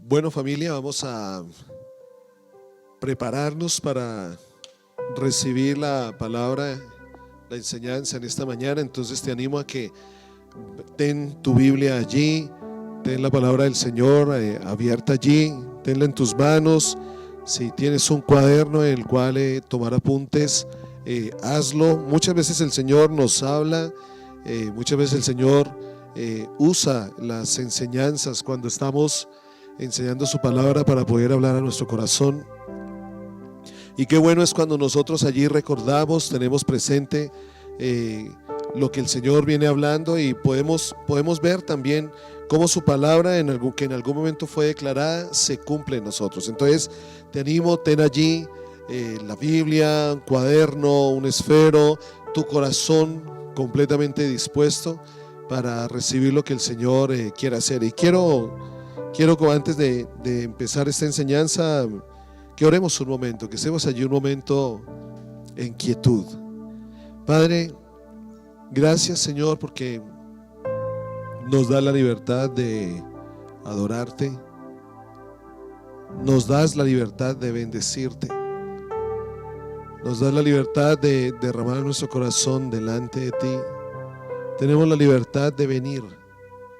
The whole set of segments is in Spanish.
Bueno, familia, vamos a prepararnos para recibir la palabra, la enseñanza en esta mañana. Entonces te animo a que ten tu Biblia allí, ten la palabra del Señor abierta allí, tenla en tus manos. Si tienes un cuaderno en el cual tomar apuntes, hazlo. Muchas veces el Señor nos habla, muchas veces el Señor usa las enseñanzas cuando estamos enseñando su palabra para poder hablar a nuestro corazón. Y qué bueno es cuando nosotros allí recordamos, tenemos presente lo que el Señor viene hablando, y podemos ver también cómo su palabra que en algún momento fue declarada se cumple en nosotros. Entonces te animo, ten allí la Biblia, un cuaderno, un esfero, tu corazón completamente dispuesto para recibir lo que el Señor quiere hacer. Y quiero antes de empezar esta enseñanza, que oremos un momento, que estemos allí un momento en quietud. Padre, gracias, Señor, porque nos da la libertad de adorarte, nos das la libertad de bendecirte, nos das la libertad de derramar nuestro corazón delante de ti. Tenemos la libertad de venir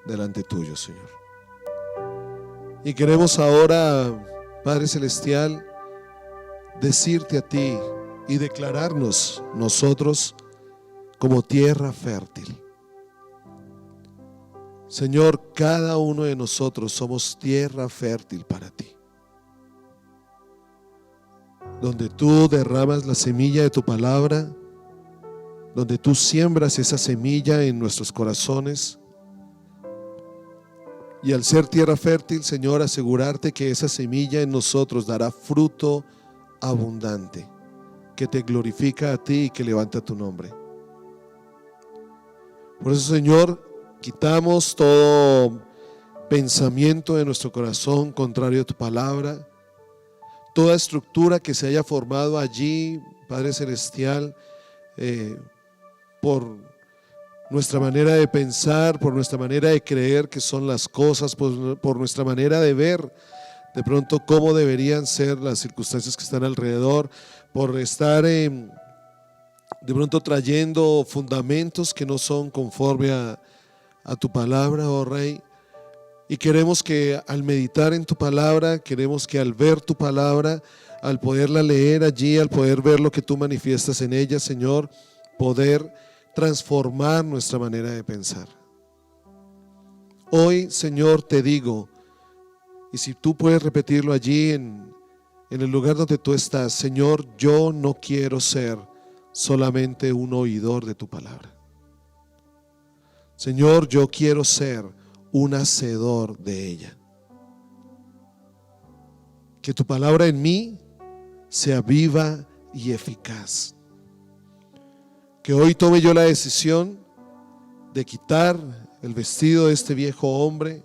delante tuyo, Señor. Y queremos ahora, Padre Celestial, decirte a ti y declararnos nosotros como tierra fértil. Señor, cada uno de nosotros somos tierra fértil para ti, donde tú derramas la semilla de tu palabra, donde tú siembras esa semilla en nuestros corazones. Y al ser tierra fértil, Señor, asegurarte que esa semilla en nosotros dará fruto abundante, que te glorifica a ti y que levanta tu nombre. Por eso, Señor, quitamos todo pensamiento de nuestro corazón contrario a tu palabra, toda estructura que se haya formado allí, Padre Celestial, por nuestra manera de pensar, por nuestra manera de creer que son las cosas, por nuestra manera de ver de pronto cómo deberían ser las circunstancias que están alrededor, por estar de pronto trayendo fundamentos que no son conforme a tu palabra, oh Rey. Y queremos que al meditar en tu palabra, queremos que al ver tu palabra, al poderla leer allí, al poder ver lo que tú manifiestas en ella, Señor, poder transformar nuestra manera de pensar. Hoy, Señor, te digo, y si tú puedes repetirlo allí en el lugar donde tú estás: Señor, yo no quiero ser solamente un oidor de tu palabra. Señor, yo quiero ser un hacedor de ella. Que tu palabra en mí sea viva y eficaz. Que hoy tome yo la decisión de quitar el vestido de este viejo hombre,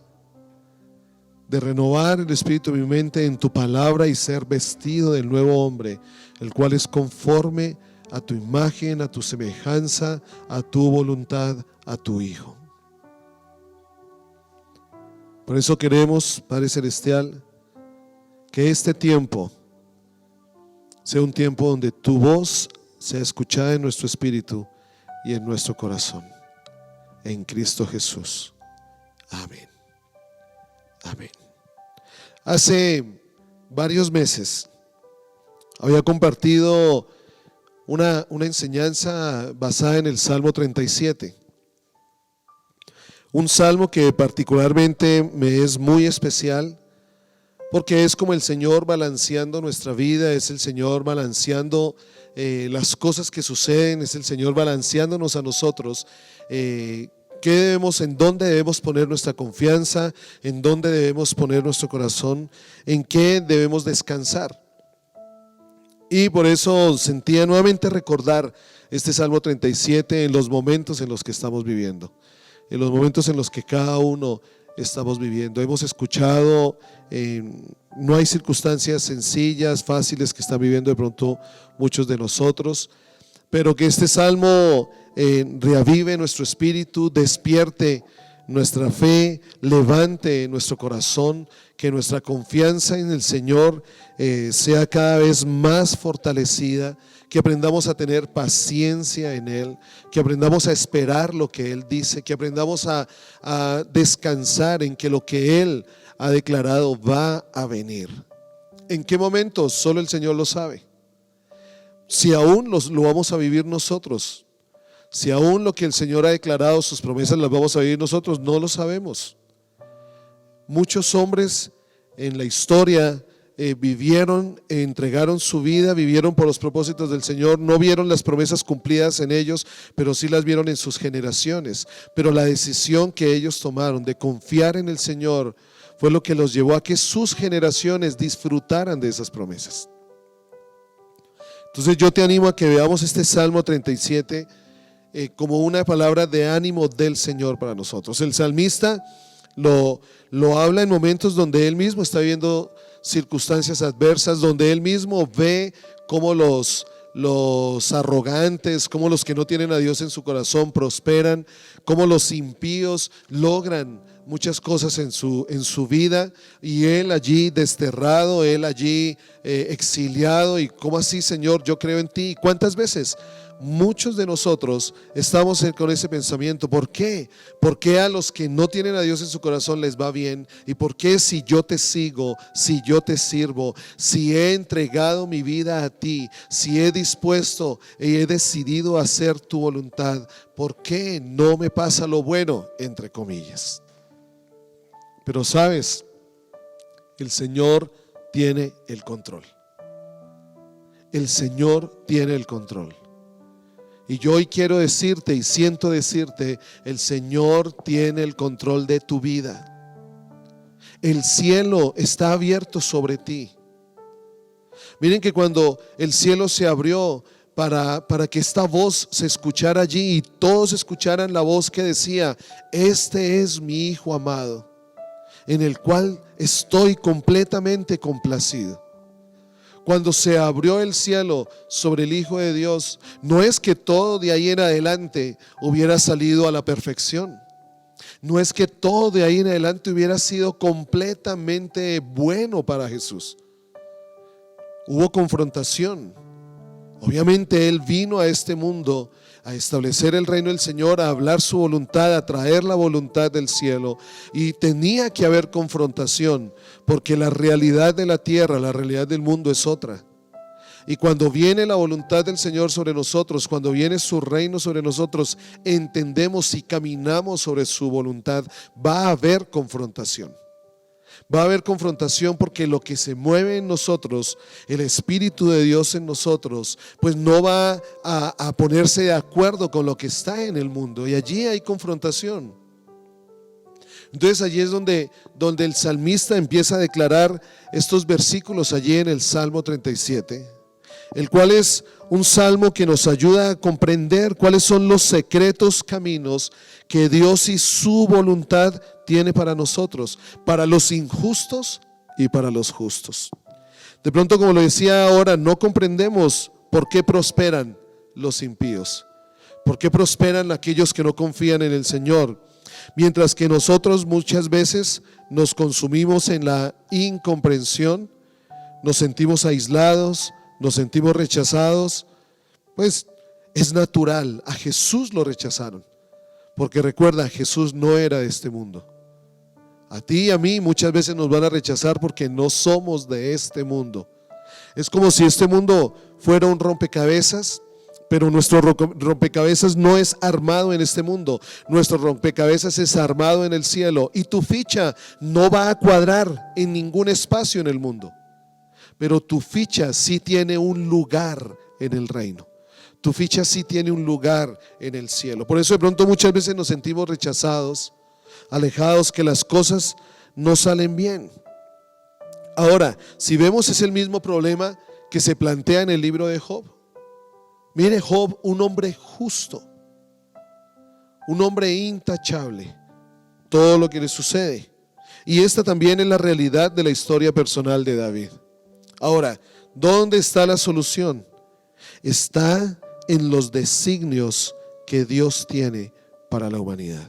de renovar el espíritu de mi mente en tu palabra y ser vestido del nuevo hombre, el cual es conforme a tu imagen, a tu semejanza, a tu voluntad, a tu Hijo. Por eso queremos, Padre Celestial, que este tiempo sea un tiempo donde tu voz sea escuchada en nuestro espíritu y en nuestro corazón. En Cristo Jesús. Amén. Amén. Hace varios meses había compartido una enseñanza basada en el Salmo 37. Un salmo que particularmente me es muy especial, porque es como el Señor balanceando nuestra vida, es el Señor balanceando las cosas que suceden, es el Señor balanceándonos a nosotros. ¿En dónde debemos poner nuestra confianza? ¿En dónde debemos poner nuestro corazón? ¿En qué debemos descansar? Y por eso sentía nuevamente recordar este Salmo 37 en los momentos en los que estamos viviendo, en los momentos en los que cada uno estamos viviendo. Hemos escuchado, no hay circunstancias sencillas, fáciles que están viviendo de pronto muchos de nosotros, pero que este salmo reavive nuestro espíritu, despierte nuestra fe levante nuestro corazón, que nuestra confianza en el Señor sea cada vez más fortalecida, que aprendamos a tener paciencia en Él, que aprendamos a esperar lo que Él dice, que aprendamos a descansar en que lo que Él ha declarado va a venir. ¿En qué momento? Solo el Señor lo sabe. Si aún lo vamos a vivir nosotros, si aún lo que el Señor ha declarado, sus promesas las vamos a vivir nosotros, no lo sabemos. Muchos hombres en la historia vivieron, entregaron su vida, vivieron por los propósitos del Señor, no vieron las promesas cumplidas en ellos, pero sí las vieron en sus generaciones. Pero la decisión que ellos tomaron de confiar en el Señor fue lo que los llevó a que sus generaciones disfrutaran de esas promesas. Entonces yo te animo a que veamos este Salmo 37 como una palabra de ánimo del Señor para nosotros. El salmista lo habla en momentos donde él mismo está viviendo circunstancias adversas, donde él mismo ve cómo los arrogantes, cómo los que no tienen a Dios en su corazón prosperan, cómo los impíos logran muchas cosas en su vida, y él allí desterrado, él allí exiliado. Y cómo así, Señor, yo creo en ti. ¿Y cuántas veces muchos de nosotros estamos con ese pensamiento? ¿Por qué? ¿Por qué a los que no tienen a Dios en su corazón les va bien? ¿Y por qué si yo te sigo, si yo te sirvo, si he entregado mi vida a ti, si he dispuesto y he decidido hacer tu voluntad, por qué no me pasa lo bueno? Entre comillas. Pero sabes, el Señor tiene el control. El Señor tiene el control. Y yo hoy quiero decirte y siento decirte, el Señor tiene el control de tu vida. El cielo está abierto sobre ti. Miren que cuando el cielo se abrió para que esta voz se escuchara allí y todos escucharan la voz que decía: este es mi Hijo amado, en el cual estoy completamente complacido. Cuando se abrió el cielo sobre el Hijo de Dios, no es que todo de ahí en adelante hubiera salido a la perfección. No es que todo de ahí en adelante hubiera sido completamente bueno para Jesús. Hubo confrontación. Obviamente Él vino a este mundo a establecer el reino del Señor, a hablar su voluntad, a traer la voluntad del cielo, y tenía que haber confrontación, porque la realidad de la tierra, la realidad del mundo es otra. Y cuando viene la voluntad del Señor sobre nosotros, cuando viene su reino sobre nosotros, entendemos y caminamos sobre su voluntad, va a haber confrontación. Va a haber confrontación porque lo que se mueve en nosotros, el Espíritu de Dios en nosotros, pues no va a ponerse de acuerdo con lo que está en el mundo, y allí hay confrontación. Entonces allí es donde el salmista empieza a declarar estos versículos allí en el Salmo 37, el cual es un salmo que nos ayuda a comprender cuáles son los secretos caminos que Dios y su voluntad tiene para nosotros, para los injustos y para los justos. De pronto, como lo decía ahora, no comprendemos por qué prosperan los impíos, por qué prosperan aquellos que no confían en el Señor, mientras que nosotros muchas veces nos consumimos en la incomprensión, nos sentimos aislados, nos sentimos rechazados. Pues es natural, a Jesús lo rechazaron, porque recuerda, Jesús no era de este mundo. A ti y a mí muchas veces nos van a rechazar porque no somos de este mundo. Es como si este mundo fuera un rompecabezas, pero nuestro rompecabezas no es armado en este mundo. Nuestro rompecabezas es armado en el cielo, y tu ficha no va a cuadrar en ningún espacio en el mundo, pero tu ficha sí tiene un lugar en el reino. Tu ficha sí tiene un lugar en el cielo. Por eso de pronto muchas veces nos sentimos rechazados, alejados, que las cosas no salen bien. Ahora, si vemos, es el mismo problema que se plantea en el libro de Job. Mire, Job, un hombre justo, un hombre intachable, todo lo que le sucede. Y esta también es la realidad de la historia personal de David. Ahora, ¿dónde está la solución? Está en los designios que Dios tiene para la humanidad.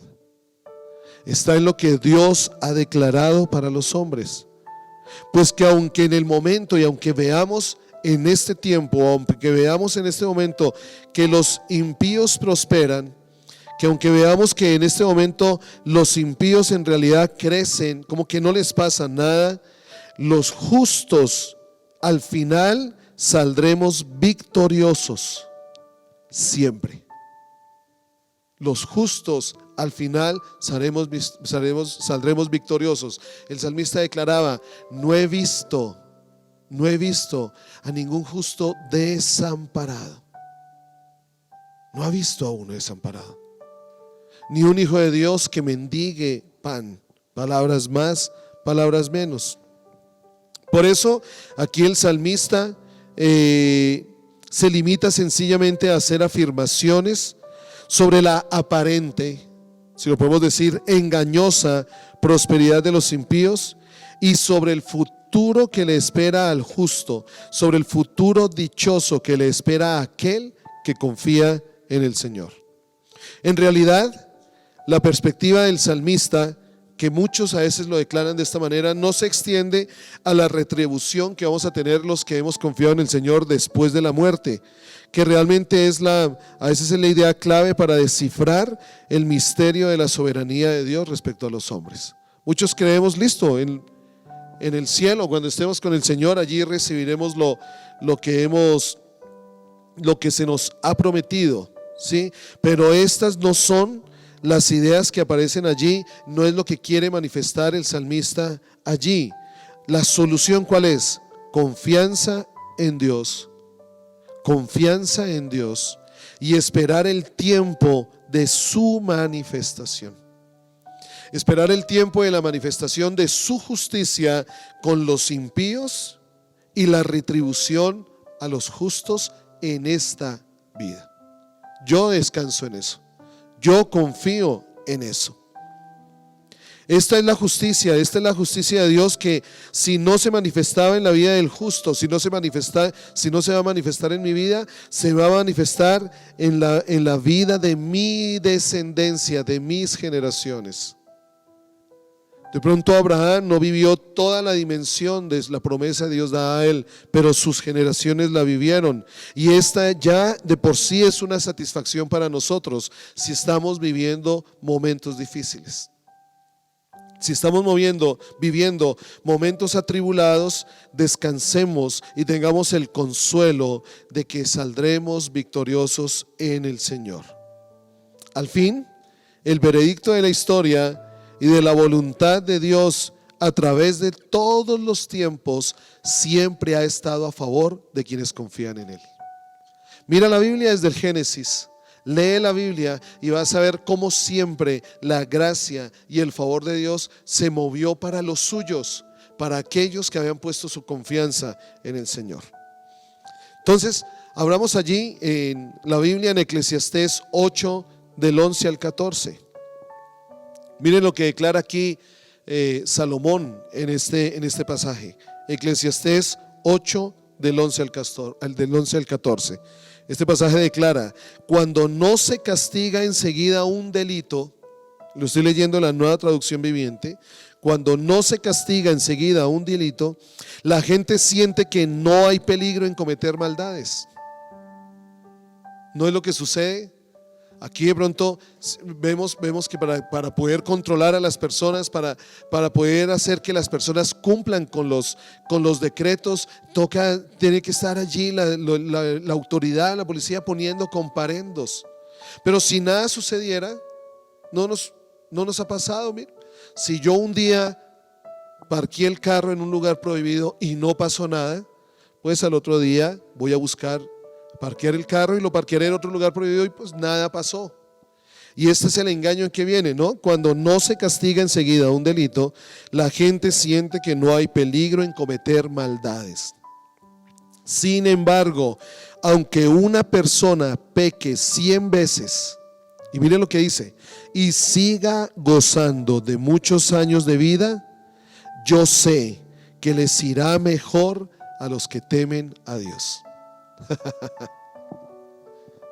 está en lo que Dios ha declarado para los hombres. Pues que aunque en el momento y aunque veamos en este tiempo, aunque veamos en este momento que los impíos prosperan, que aunque veamos que en este momento los impíos en realidad crecen, como que no les pasa nada, los justos al final saldremos victoriosos siempre. Los justos al final saldremos victoriosos. El salmista declaraba: no he visto a ningún justo desamparado. No ha visto a uno desamparado, ni un hijo de Dios que mendigue pan. Palabras más, palabras menos. Por eso aquí el salmista se limita sencillamente a hacer afirmaciones sobre la aparente, si lo podemos decir, engañosa prosperidad de los impíos, y sobre el futuro que le espera al justo, sobre el futuro dichoso que le espera a aquel que confía en el Señor. En realidad, la perspectiva del salmista, que muchos a veces lo declaran de esta manera, no se extiende a la retribución que vamos a tener los que hemos confiado en el Señor después de la muerte, que realmente a veces es la idea clave para descifrar el misterio de la soberanía de Dios respecto a los hombres. Muchos creemos, listo, en el cielo, cuando estemos con el Señor, allí recibiremos lo que se nos ha prometido, ¿sí? Pero estas no son las ideas que aparecen allí, no es lo que quiere manifestar el salmista allí. La solución, ¿cuál es? Confianza en Dios. Confianza en Dios y esperar el tiempo de su manifestación. Esperar el tiempo de la manifestación de su justicia con los impíos y la retribución a los justos en esta vida. Yo descanso en eso. Yo confío en eso. Esta es la justicia de Dios, que si no se manifestaba en la vida del justo, si no se va a manifestar en mi vida, se va a manifestar en la vida de mi descendencia, de mis generaciones. De pronto Abraham no vivió toda la dimensión de la promesa de Dios dada a él, pero sus generaciones la vivieron. Y esta ya de por sí es una satisfacción para nosotros si estamos viviendo momentos difíciles. Si estamos viviendo momentos atribulados, descansemos y tengamos el consuelo de que saldremos victoriosos en el Señor. Al fin, el veredicto de la historia y de la voluntad de Dios a través de todos los tiempos siempre ha estado a favor de quienes confían en Él. Mira la Biblia desde el Génesis. Lee la Biblia y vas a ver cómo siempre la gracia y el favor de Dios se movió para los suyos, para aquellos que habían puesto su confianza en el Señor. Entonces, abramos allí en la Biblia en Eclesiastés 8 del 11 al 14. Miren lo que declara aquí Salomón en este pasaje. Eclesiastés 8 del 11 al 14. Este pasaje declara: cuando no se castiga enseguida un delito, lo estoy leyendo en la Nueva Traducción Viviente, cuando no se castiga enseguida un delito, la gente siente que no hay peligro en cometer maldades. ¿No es lo que sucede? Aquí de pronto vemos que para poder controlar a las personas, para poder hacer que las personas cumplan con los decretos, tiene que estar allí la autoridad, la policía poniendo comparendos. Pero si nada sucediera, no nos ha pasado. Mira, si yo un día parqué el carro en un lugar prohibido y no pasó nada, pues al otro día voy a buscar parquear el carro y lo parquearé en otro lugar prohibido y pues nada pasó. Y este es el engaño en que viene, ¿no? Cuando no se castiga enseguida un delito, la gente siente que no hay peligro en cometer maldades. Sin embargo, aunque una persona peque 100 veces, y mire lo que dice, y siga gozando de muchos años de vida, yo sé que les irá mejor a los que temen a Dios.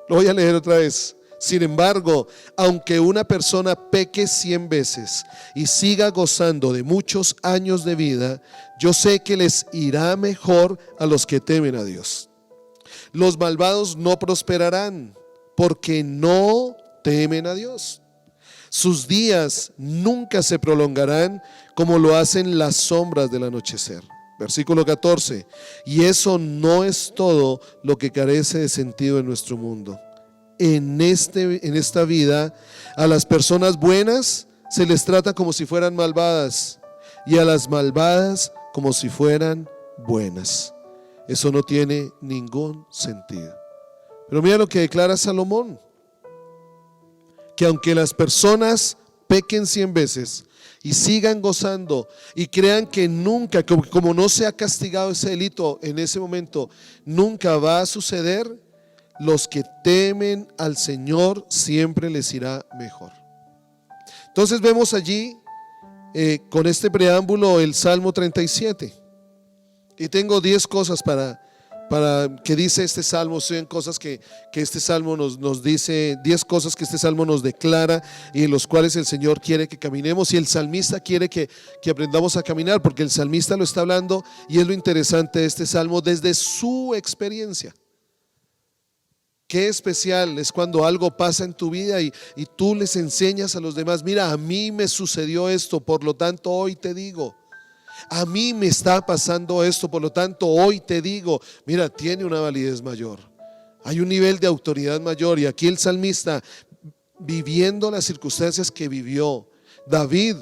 Lo voy a leer otra vez. Sin embargo, aunque una persona peque 100 veces y siga gozando de muchos años de vida, yo sé que les irá mejor a los que temen a Dios. Los malvados no prosperarán porque no temen a Dios. Sus días nunca se prolongarán como lo hacen las sombras del anochecer. Versículo 14. Y eso no es todo lo que carece de sentido en nuestro mundo. En esta vida, a las personas buenas se les trata como si fueran malvadas y a las malvadas como si fueran buenas. Eso no tiene ningún sentido. Pero mira lo que declara Salomón, que aunque las personas pequen 100 veces y sigan gozando y crean que nunca, como no se ha castigado ese delito en ese momento, nunca va a suceder, los que temen al Señor siempre les irá mejor. Entonces vemos allí con este preámbulo el Salmo 37. Y tengo 10 cosas para que dice este Salmo. Son cosas que este Salmo nos dice, 10 cosas que este Salmo nos declara y en los cuales el Señor quiere que caminemos, y el salmista quiere que aprendamos a caminar, porque el salmista lo está hablando, y es lo interesante de este Salmo desde su experiencia. Qué especial es cuando algo pasa en tu vida y tú les enseñas a los demás: mira, a mí me sucedió esto, por lo tanto hoy te digo. A mí me está pasando esto, por lo tanto hoy te digo. Mira, tiene una validez mayor. Hay un nivel de autoridad mayor. Y aquí el salmista, viviendo las circunstancias que vivió, David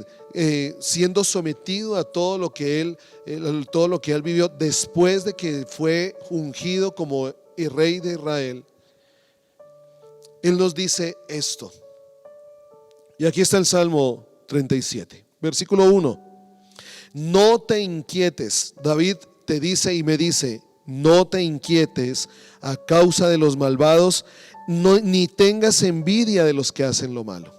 siendo sometido a todo lo que él vivió después de que fue ungido como el rey de Israel, él nos dice esto. Y aquí está el Salmo 37, versículo 1. No te inquietes. David te dice y me dice: no te inquietes a causa de los malvados, ni tengas envidia de los que hacen lo malo.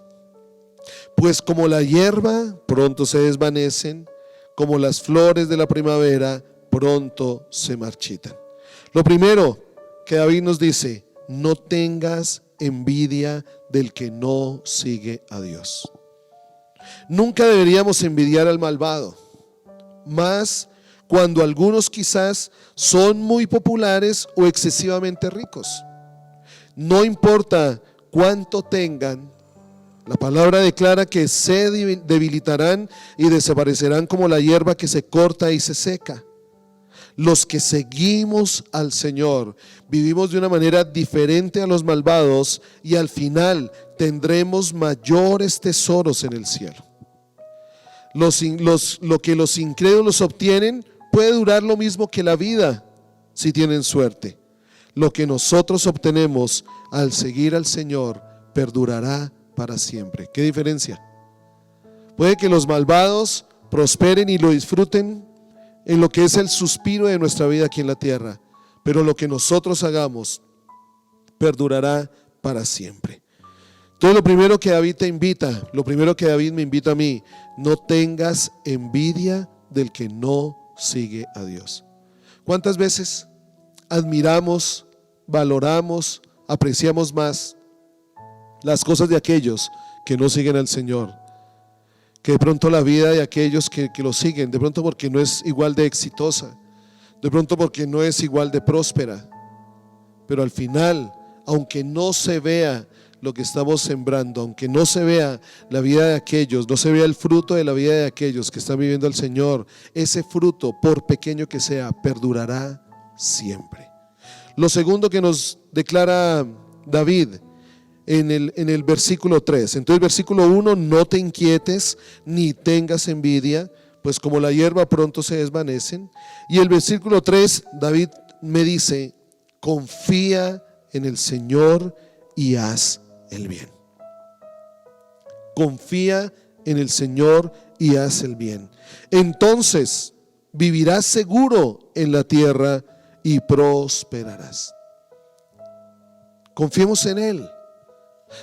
Pues como la hierba pronto se desvanecen, como las flores de la primavera pronto se marchitan. Lo primero que David nos dice: no tengas envidia del que no sigue a Dios. Nunca deberíamos envidiar al malvado, más cuando algunos quizás son muy populares o excesivamente ricos. No importa cuánto tengan, la palabra declara que se debilitarán y desaparecerán como la hierba que se corta y se seca. Los que seguimos al Señor vivimos de una manera diferente a los malvados, y al final tendremos mayores tesoros en el cielo. Lo que los incrédulos obtienen puede durar lo mismo que la vida si tienen suerte. Lo que nosotros obtenemos al seguir al Señor perdurará para siempre. ¿Qué diferencia? Puede que los malvados prosperen y lo disfruten en lo que es el suspiro de nuestra vida aquí en la tierra, pero lo que nosotros hagamos perdurará para siempre. Entonces lo primero que David te invita, lo primero que David me invita a mí: no tengas envidia del que no sigue a Dios. ¿Cuántas veces admiramos, valoramos, apreciamos más las cosas de aquellos que no siguen al Señor que de pronto la vida de aquellos que lo siguen? De pronto porque no es igual de exitosa, de pronto porque no es igual de próspera, pero al final, aunque no se vea lo que estamos sembrando, aunque no se vea la vida de aquellos, no se vea el fruto de la vida de aquellos que están viviendo al Señor, ese fruto, por pequeño que sea, perdurará siempre. Lo segundo que nos declara David en el versículo 3. Entonces, versículo 1: no te inquietes ni tengas envidia, pues como la hierba pronto se desvanecen. Y el versículo 3, David me dice: confía en el Señor y haz el bien. Confía en el Señor y haz el bien. Entonces vivirás seguro en la tierra y prosperarás. Confiemos en Él.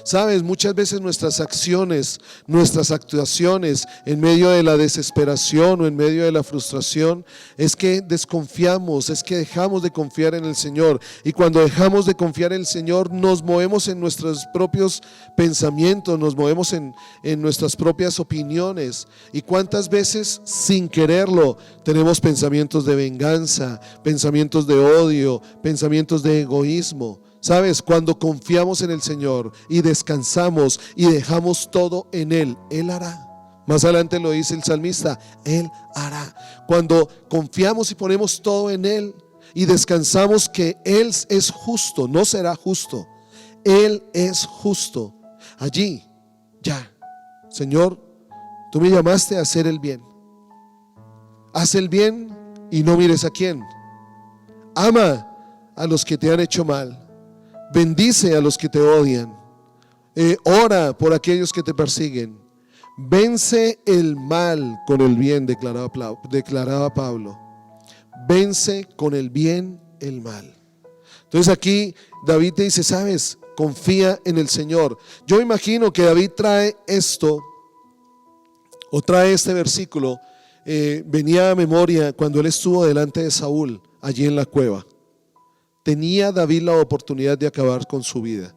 Sabes, muchas veces nuestras acciones, nuestras actuaciones en medio de la desesperación o en medio de la frustración es que desconfiamos, es que dejamos de confiar en el Señor. Y cuando dejamos de confiar en el Señor, nos movemos en nuestros propios pensamientos, nos movemos en nuestras propias opiniones. Y cuántas veces sin quererlo tenemos pensamientos de venganza, pensamientos de odio, pensamientos de egoísmo. Sabes, cuando confiamos en el Señor y descansamos y dejamos todo en Él, Él hará. Más adelante lo dice el salmista, Él hará. Cuando confiamos y ponemos todo en Él y descansamos que Él es justo, no será justo, Él es justo. Allí, ya, Señor, tú me llamaste a hacer el bien. Haz el bien y no mires a quién. Ama a los que te han hecho mal. Bendice a los que te odian. Ora por aquellos que te persiguen. Vence el mal con el bien, declaraba Pablo. Vence con el bien el mal. Entonces aquí David te dice, sabes, confía en el Señor. Yo imagino que David trae esto, o trae este versículo, venía a memoria cuando él estuvo delante de Saúl, allí en la cueva. ¿Tenía David la oportunidad de acabar con su vida?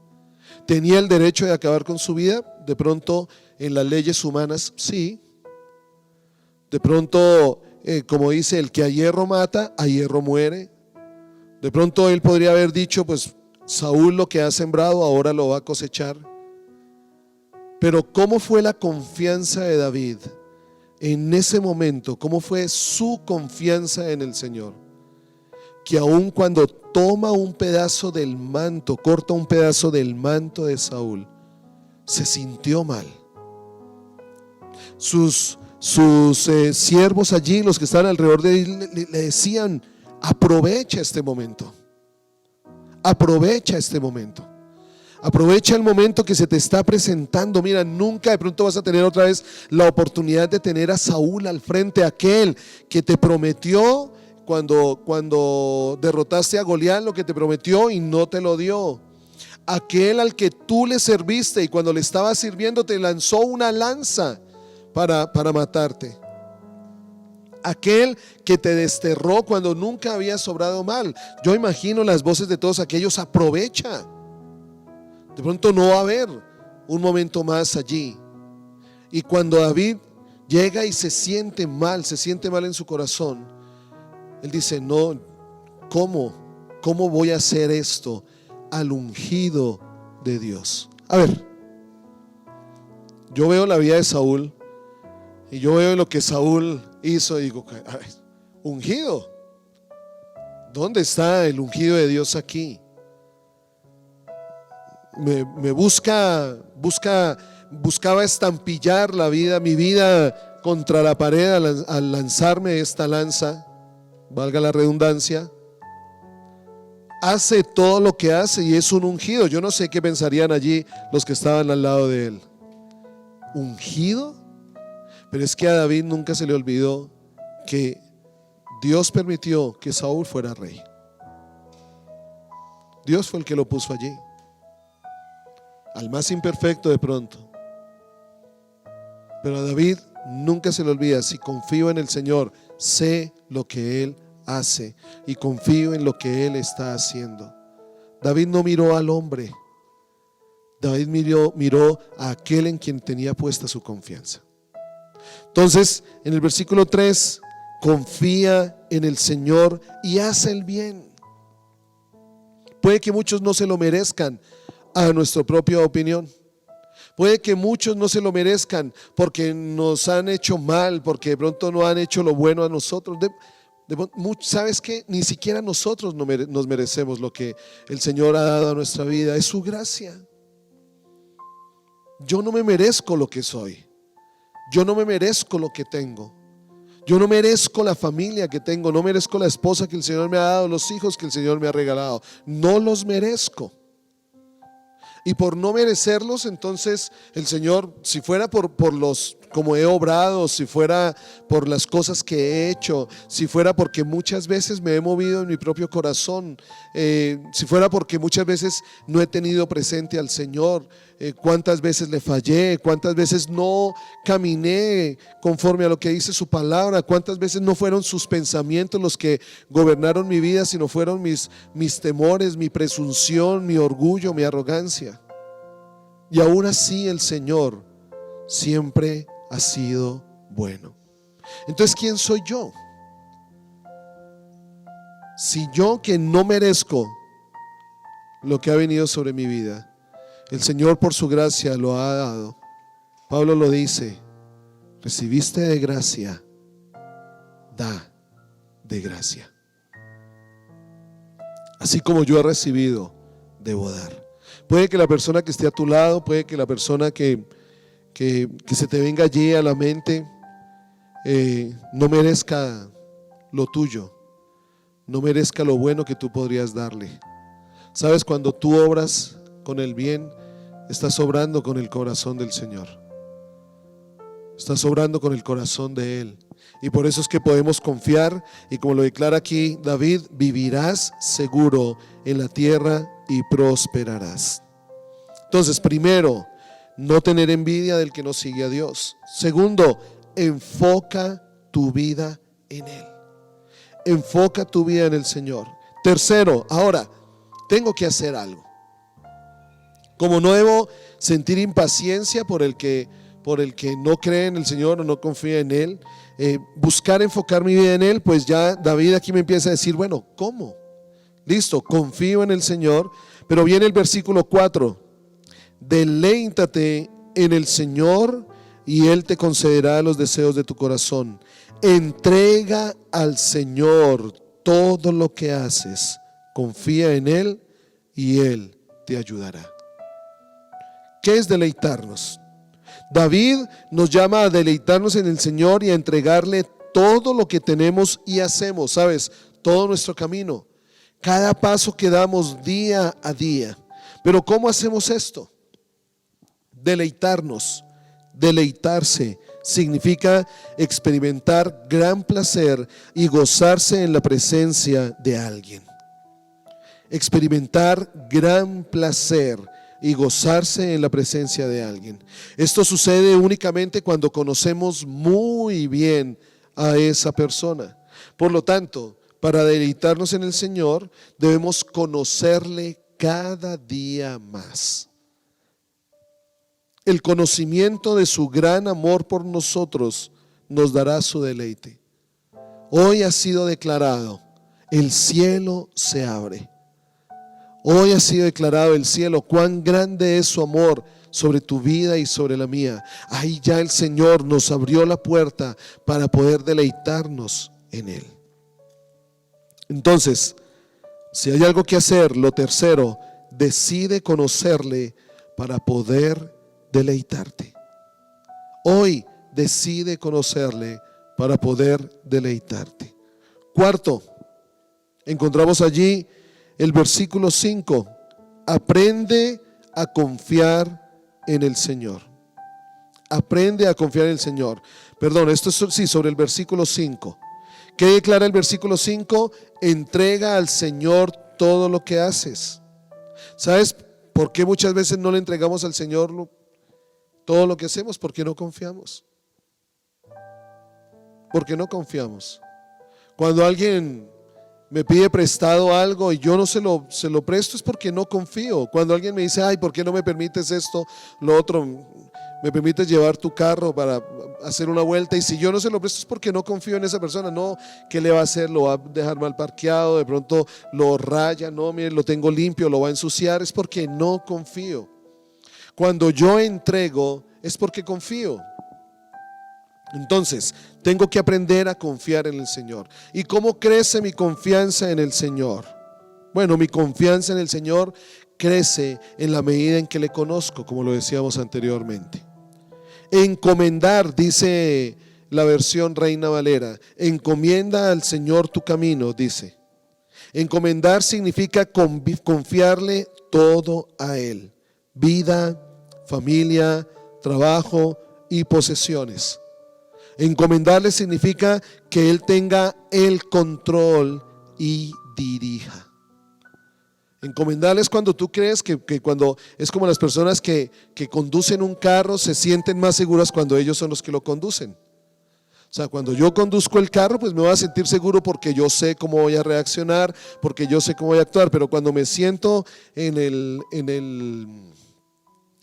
¿Tenía el derecho de acabar con su vida? De pronto, en las leyes humanas, sí. De pronto, como dice, el que a hierro mata, a hierro muere. De pronto él podría haber dicho, pues Saúl lo que ha sembrado ahora lo va a cosechar. Pero ¿cómo fue la confianza de David en ese momento? ¿Cómo fue su confianza en el Señor? Que aun cuando toma un pedazo del manto, corta un pedazo del manto de Saúl, se sintió mal. Sus siervos allí, los que estaban alrededor de él, le decían, aprovecha este momento. Aprovecha este momento. Aprovecha el momento que se te está presentando. Mira, nunca de pronto vas a tener otra vez la oportunidad de tener a Saúl al frente, aquel que te prometió cuando derrotaste a Goliat, lo que te prometió y no te lo dio. Aquel al que tú le serviste y cuando le estabas sirviendo te lanzó una lanza para matarte. Aquel que te desterró cuando nunca habías obrado mal. Yo imagino las voces de todos aquellos, aprovecha. De pronto no va a haber un momento más allí. Y cuando David llega y se siente mal en su corazón, él dice, no, ¿cómo voy a hacer esto al ungido de Dios? A ver, yo veo la vida de Saúl y yo veo lo que Saúl hizo y digo, ungido, ¿dónde está el ungido de Dios aquí? Me buscaba estampillar mi vida contra la pared al lanzarme esta lanza, valga la redundancia. Hace todo lo que hace y es un ungido. Yo no sé qué pensarían allí los que estaban al lado de él. ¿Ungido? Pero es que a David nunca se le olvidó que Dios permitió que Saúl fuera rey. Dios fue el que lo puso allí, al más imperfecto de pronto. Pero a David nunca se le olvida, si confío en el Señor, sé lo que Él hace y confío en lo que Él está haciendo. David no miró al hombre, David miró a aquel en quien tenía puesta su confianza. Entonces, en el versículo 3, confía en el Señor y haz el bien. Puede que muchos no se lo merezcan a nuestra propia opinión. Puede que muchos no se lo merezcan porque nos han hecho mal, porque de pronto no han hecho lo bueno a nosotros. ¿Sabes qué? Ni siquiera nosotros nos merecemos lo que el Señor ha dado a nuestra vida. Es su gracia. Yo no me merezco lo que soy. Yo no me merezco lo que tengo. Yo no merezco la familia que tengo. No merezco la esposa que el Señor me ha dado, los hijos que el Señor me ha regalado. No los merezco. Y por no merecerlos, entonces el Señor, si fuera por los como he obrado, si fuera por las cosas que he hecho, si fuera porque muchas veces me he movido en mi propio corazón, si fuera porque muchas veces no he tenido presente al Señor, cuántas veces le fallé, cuántas veces no caminé conforme a lo que dice su palabra, cuántas veces no fueron sus pensamientos los que gobernaron mi vida, sino fueron mis temores, mi presunción, mi orgullo, mi arrogancia. Y aún así el Señor siempre ha sido bueno. Entonces, ¿quién soy yo? Si yo, que no merezco lo que ha venido sobre mi vida, el Señor por su gracia lo ha dado. Pablo lo dice: recibiste de gracia, da de gracia. Así como yo he recibido, debo dar. Puede que la persona que esté a tu lado, puede que la persona que se te venga allí a la mente no merezca lo tuyo, no merezca lo bueno que tú podrías darle. Sabes, cuando tú obras con el bien, estás obrando con el corazón del Señor, estás obrando con el corazón de Él. Y por eso es que podemos confiar, y como lo declara aquí David: vivirás seguro en la tierra y prosperarás. Entonces, primero, no tener envidia del que no sigue a Dios. Segundo, enfoca tu vida en Él. Enfoca tu vida en el Señor. Tercero, ahora, tengo que hacer algo. Como no debo sentir impaciencia por el que no cree en el Señor o no confía en Él, buscar enfocar mi vida en Él, pues ya David aquí me empieza a decir, bueno, ¿cómo? Listo, confío en el Señor, pero viene el versículo 4: deleítate en el Señor y Él te concederá los deseos de tu corazón. Entrega al Señor todo lo que haces, confía en Él y Él te ayudará. ¿Qué es deleitarnos? David nos llama a deleitarnos en el Señor y a entregarle todo lo que tenemos y hacemos, ¿sabes? Todo nuestro camino, cada paso que damos día a día. Pero ¿cómo hacemos esto? Deleitarnos, deleitarse, significa experimentar gran placer y gozarse en la presencia de alguien. Experimentar gran placer y gozarse en la presencia de alguien. Esto sucede únicamente cuando conocemos muy bien a esa persona. Por lo tanto, para deleitarnos en el Señor, debemos conocerle cada día más. El conocimiento de su gran amor por nosotros nos dará su deleite. Hoy ha sido declarado: el cielo se abre. Hoy ha sido declarado el cielo, cuán grande es su amor sobre tu vida y sobre la mía. Ahí ya el Señor nos abrió la puerta para poder deleitarnos en Él. Entonces, si hay algo que hacer, lo tercero, decide conocerle para poder deleitarte. Hoy decide conocerle para poder deleitarte. Cuarto, encontramos allí el versículo 5: aprende a confiar en el Señor. Aprende a confiar en el Señor. Perdón, esto es sí, sobre el versículo 5. ¿Qué declara el versículo 5? Entrega al Señor todo lo que haces. ¿Sabes por qué muchas veces no le entregamos al Señor todo lo que hacemos? Porque no confiamos. Porque no confiamos. Cuando alguien me pide prestado algo y yo no se lo presto, es porque no confío. Cuando alguien me dice, ay, ¿por qué no me permites esto, lo otro? Me permites llevar tu carro para hacer una vuelta, y si yo no se lo presto es porque no confío en esa persona. No, ¿qué le va a hacer? Lo va a dejar mal parqueado, de pronto lo raya, no, mire, lo tengo limpio, lo va a ensuciar. Es porque no confío. Cuando yo entrego es porque confío. Entonces, tengo que aprender a confiar en el Señor. ¿Y cómo crece mi confianza en el Señor? Bueno, mi confianza en el Señor crece en la medida en que le conozco, como lo decíamos anteriormente. Encomendar, dice la versión Reina Valera, encomienda al Señor tu camino, dice. Encomendar significa confiarle todo a Él. Vida, familia, trabajo, y posesiones. Encomendarle significa que Él tenga el control y dirija. Encomendarle es cuando tú crees que cuando es como las personas que conducen un carro se sienten más seguras cuando ellos son los que lo conducen. O sea, cuando yo conduzco el carro, pues me voy a sentir seguro porque yo sé cómo voy a reaccionar, porque yo sé cómo voy a actuar, pero cuando me siento en el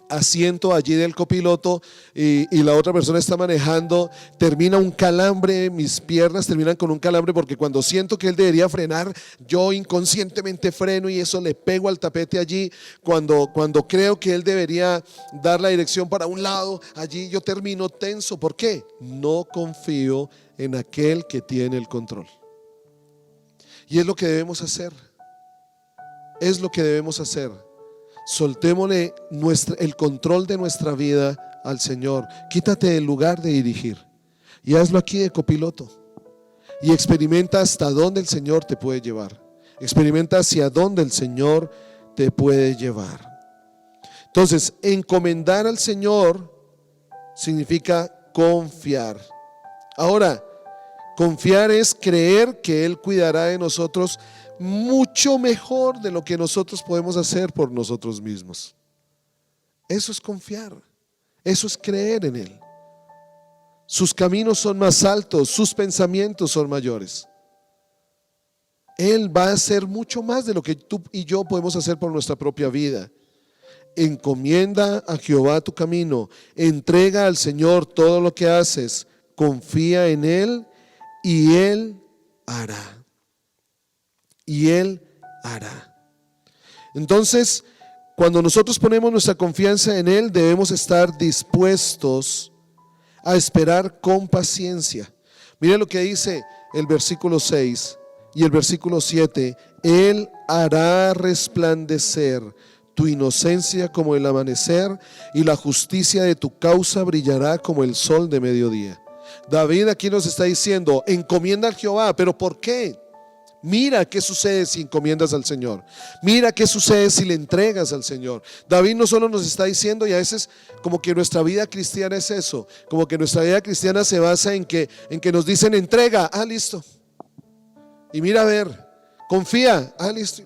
asiento allí del copiloto y la otra persona está manejando, termina un calambre, mis piernas terminan con un calambre porque cuando siento que él debería frenar, yo inconscientemente freno y eso le pego al tapete allí. Cuando creo que él debería dar la dirección para un lado, allí yo termino tenso. ¿Por qué? No confío en aquel que tiene el control. Y es lo que debemos hacer. Es lo que debemos hacer. Soltémosle el control de nuestra vida al Señor. Quítate el lugar de dirigir y hazlo aquí de copiloto. Y experimenta hasta dónde el Señor te puede llevar. Experimenta hacia dónde el Señor te puede llevar. Entonces, encomendar al Señor significa confiar. Ahora, confiar es creer que Él cuidará de nosotros mucho mejor de lo que nosotros podemos hacer por nosotros mismos. Eso es confiar, eso es creer en Él. Sus caminos son más altos, sus pensamientos son mayores. Él va a hacer mucho más de lo que tú y yo podemos hacer por nuestra propia vida. Encomienda a Jehová tu camino, entrega al Señor todo lo que haces, confía en Él y Él hará. Y Él hará. Entonces, cuando nosotros ponemos nuestra confianza en Él, debemos estar dispuestos a esperar con paciencia. Mire lo que dice el versículo 6 y el versículo 7. Él hará resplandecer tu inocencia como el amanecer y la justicia de tu causa brillará como el sol de mediodía. David aquí nos está diciendo, encomienda a Jehová, ¿pero por qué? Mira qué sucede si encomiendas al Señor. Mira qué sucede si le entregas al Señor. David no solo nos está diciendo, y a veces como que nuestra vida cristiana es eso, como que nuestra vida cristiana se basa en que nos dicen entrega, listo. Y mira a ver, confía, listo.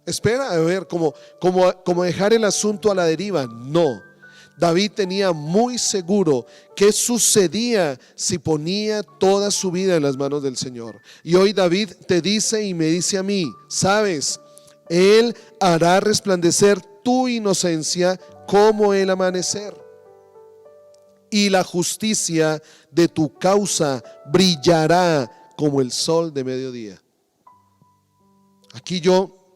Espera a ver, como dejar el asunto a la deriva. No. David tenía muy seguro qué sucedía si ponía toda su vida en las manos del Señor. Y hoy David te dice y me dice a mí, sabes, Él hará resplandecer tu inocencia como el amanecer y la justicia de tu causa brillará como el sol de mediodía. Aquí yo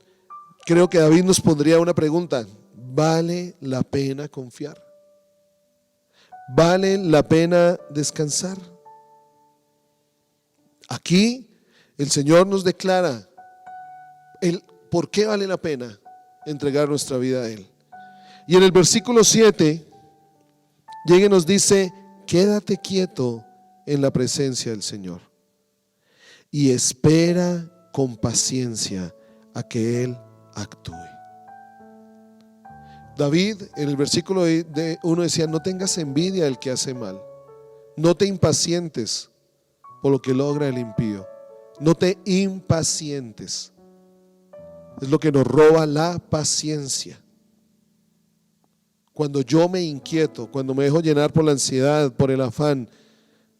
creo que David nos pondría una pregunta: ¿vale la pena confiar? ¿Vale la pena descansar? Aquí el Señor nos declara el por qué vale la pena entregar nuestra vida a Él. Y en el versículo 7 llega y nos dice: quédate quieto en la presencia del Señor y espera con paciencia a que Él actúe. David en el versículo 1 decía: no tengas envidia del que hace mal, no te impacientes por lo que logra el impío, no te impacientes. Es lo que nos roba la paciencia. Cuando yo me inquieto, cuando me dejo llenar por la ansiedad, por el afán,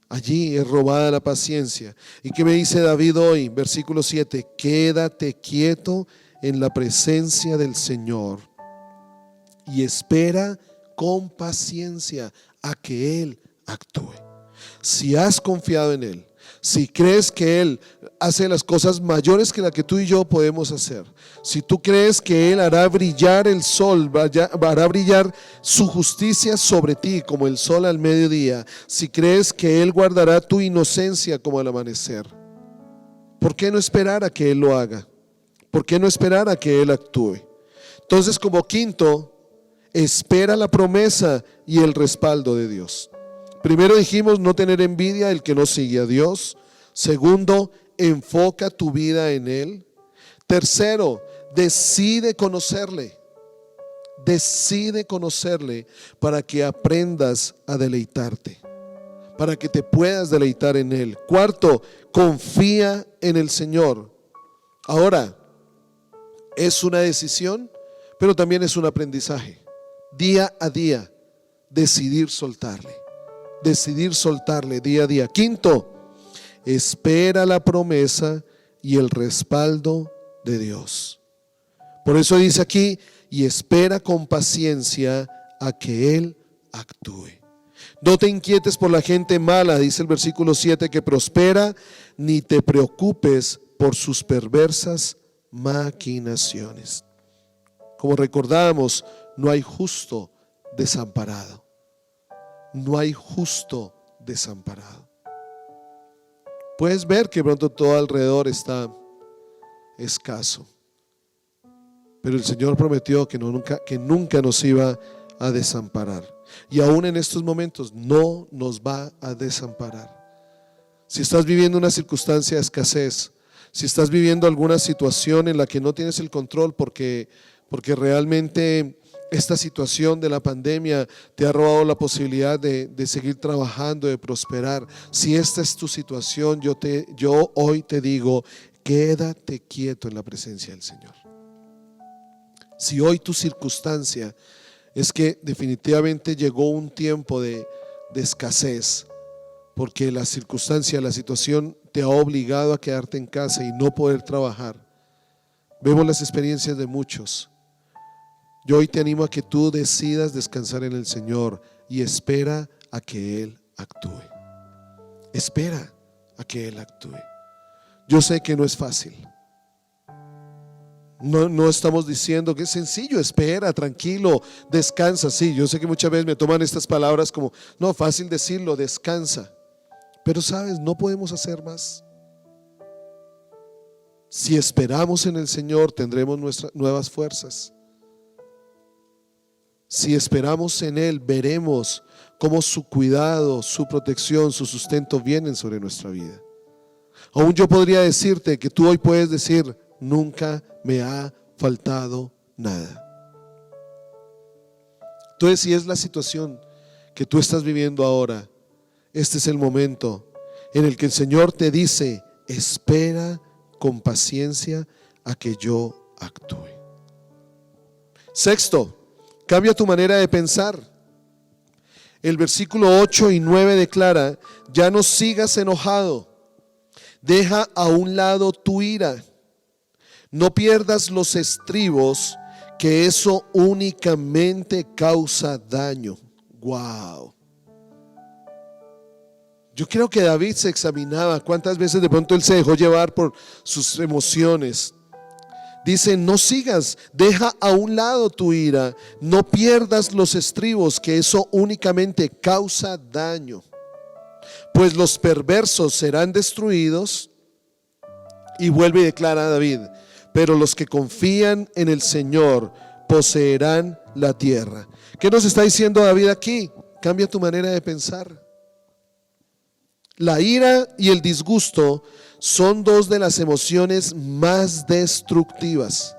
allí es robada la paciencia. ¿Y qué me dice David hoy? Versículo 7: quédate quieto en la presencia del Señor y espera con paciencia a que Él actúe. Si has confiado en Él, si crees que Él hace las cosas mayores que las que tú y yo podemos hacer, si tú crees que Él hará brillar el sol, hará brillar su justicia sobre ti como el sol al mediodía, si crees que Él guardará tu inocencia como al amanecer, ¿por qué no esperar a que Él lo haga? ¿Por qué no esperar a que Él actúe? Entonces, como quinto, espera la promesa y el respaldo de Dios. Primero dijimos no tener envidia del que no sigue a Dios. Segundo, enfoca tu vida en Él. Tercero, decide conocerle. Decide conocerle para que aprendas a deleitarte, para que te puedas deleitar en Él. Cuarto, confía en el Señor. Ahora, es una decisión, pero también es un aprendizaje. Día a día, decidir soltarle día a día. Quinto, espera la promesa y el respaldo de Dios. Por eso dice aquí, y espera con paciencia a que Él actúe. No te inquietes por la gente mala, dice el versículo 7, que prospera, ni te preocupes por sus perversas maquinaciones. Como recordábamos, no hay justo desamparado. No hay justo desamparado. Puedes ver que pronto todo alrededor está escaso, pero el Señor prometió que nunca nos iba a desamparar, y aún en estos momentos no nos va a desamparar. Si estás viviendo una circunstancia de escasez, si estás viviendo alguna situación en la que no tienes el control porque realmente esta situación de la pandemia te ha robado la posibilidad de seguir trabajando, de prosperar, si esta es tu situación, yo hoy te digo, quédate quieto en la presencia del Señor. Si hoy tu circunstancia es que definitivamente llegó un tiempo de escasez, porque la circunstancia, la situación te ha obligado a quedarte en casa y no poder trabajar. Vemos las experiencias de muchos. Yo hoy te animo a que tú decidas descansar en el Señor y espera a que Él actúe. Espera a que Él actúe. Yo sé que no es fácil. No estamos diciendo que es sencillo, espera, tranquilo, descansa. Sí, yo sé que muchas veces me toman estas palabras como, no, fácil decirlo, descansa. Pero sabes, no podemos hacer más. Si esperamos en el Señor, tendremos nuestras nuevas fuerzas. Si esperamos en Él, veremos cómo su cuidado, su protección, su sustento vienen sobre nuestra vida. Aún yo podría decirte que tú hoy puedes decir, nunca me ha faltado nada. Entonces, si es la situación que tú estás viviendo ahora, este es el momento en el que el Señor te dice, espera con paciencia a que yo actúe. Sexto, cambia tu manera de pensar. El versículo 8 y 9 declara, ya no sigas enojado, deja a un lado tu ira. No pierdas los estribos, que eso únicamente causa daño. Wow. Yo creo que David se examinaba cuántas veces de pronto él se dejó llevar por sus emociones. Dice, no sigas, deja a un lado tu ira, no pierdas los estribos, que eso únicamente causa daño. Pues los perversos serán destruidos. Y vuelve y declara a David, pero los que confían en el Señor poseerán la tierra. ¿Qué nos está diciendo David aquí? Cambia tu manera de pensar. La ira y el disgusto son dos de las emociones más destructivas.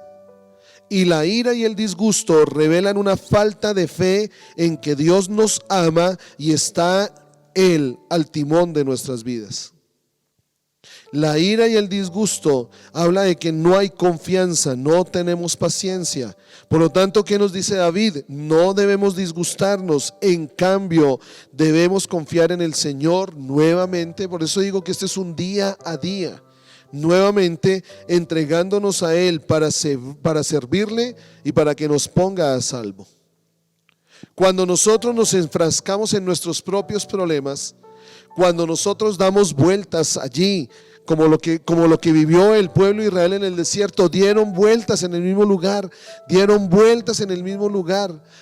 Y la ira y el disgusto revelan una falta de fe en que Dios nos ama y está Él al timón de nuestras vidas. La ira y el disgusto habla de que no hay confianza, no tenemos paciencia. Por lo tanto, ¿qué nos dice David? No debemos disgustarnos, en cambio debemos confiar en el Señor nuevamente. Por eso digo que este es un día a día, nuevamente entregándonos a Él para servirle y para que nos ponga a salvo. Cuando nosotros nos enfrascamos en nuestros propios problemas, cuando nosotros damos vueltas allí, como lo que vivió el pueblo de Israel en el desierto, dieron vueltas en el mismo lugar,